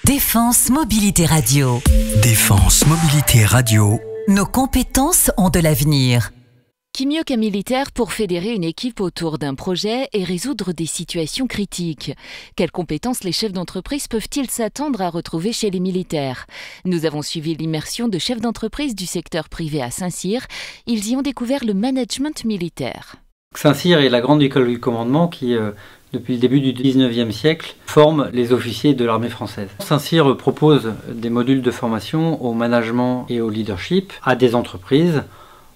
Défense Mobilité Radio. Défense Mobilité Radio. Nos compétences ont de l'avenir. Qui mieux qu'un militaire pour fédérer une équipe autour d'un projet et résoudre des situations critiques? Quelles compétences les chefs d'entreprise peuvent-ils s'attendre à retrouver chez les militaires? Nous avons suivi l'immersion de chefs d'entreprise du secteur privé à Saint-Cyr. Ils y ont découvert le management militaire. Saint-Cyr est la grande école du commandement qui, depuis le début du 19e siècle, forme les officiers de l'armée française. Saint-Cyr propose des modules de formation au management et au leadership à des entreprises,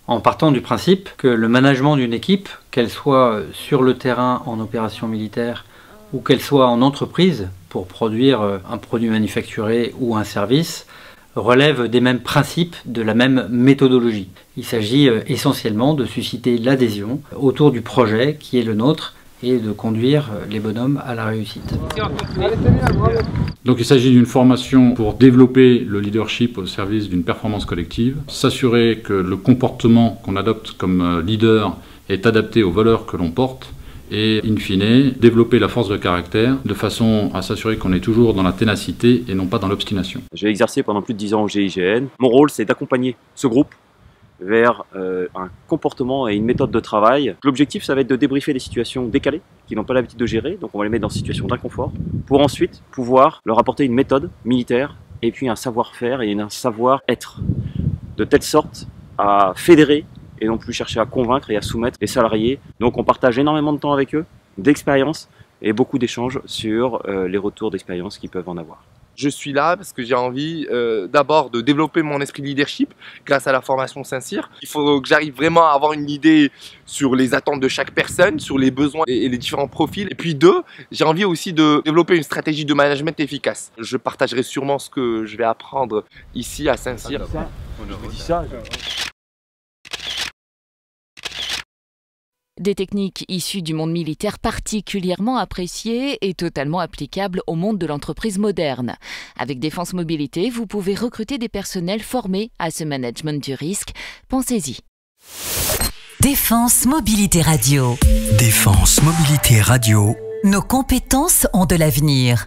en partant du principe que le management d'une équipe, qu'elle soit sur le terrain en opération militaire ou qu'elle soit en entreprise pour produire un produit manufacturé ou un service, relève des mêmes principes, de la même méthodologie. Il s'agit essentiellement de susciter l'adhésion autour du projet qui est le nôtre et de conduire les bonhommes à la réussite. Donc il s'agit d'une formation pour développer le leadership au service d'une performance collective, s'assurer que le comportement qu'on adopte comme leader est adapté aux valeurs que l'on porte et, in fine, développer la force de caractère de façon à s'assurer qu'on est toujours dans la ténacité et non pas dans l'obstination. J'ai exercé pendant plus de 10 ans au GIGN. Mon rôle, c'est d'accompagner ce groupe vers un comportement et une méthode de travail. L'objectif, ça va être de débriefer des situations décalées qu'ils n'ont pas l'habitude de gérer, donc on va les mettre dans une situation d'inconfort, pour ensuite pouvoir leur apporter une méthode militaire et puis un savoir-faire et un savoir-être, de telle sorte à fédérer et non plus chercher à convaincre et à soumettre les salariés. Donc on partage énormément de temps avec eux, d'expérience et beaucoup d'échanges sur les retours d'expérience qu'ils peuvent en avoir. Je suis là parce que j'ai envie d'abord de développer mon esprit de leadership grâce à la formation Saint-Cyr. Il faut que j'arrive vraiment à avoir une idée sur les attentes de chaque personne, sur les besoins et les différents profils. Et puis deux, j'ai envie aussi de développer une stratégie de management efficace. Je partagerai sûrement ce que je vais apprendre ici à Saint-Cyr. On dit ça. Des techniques issues du monde militaire particulièrement appréciées et totalement applicables au monde de l'entreprise moderne. Avec Défense Mobilité, vous pouvez recruter des personnels formés à ce management du risque. Pensez-y. Défense Mobilité Radio. Défense Mobilité Radio. Nos compétences ont de l'avenir.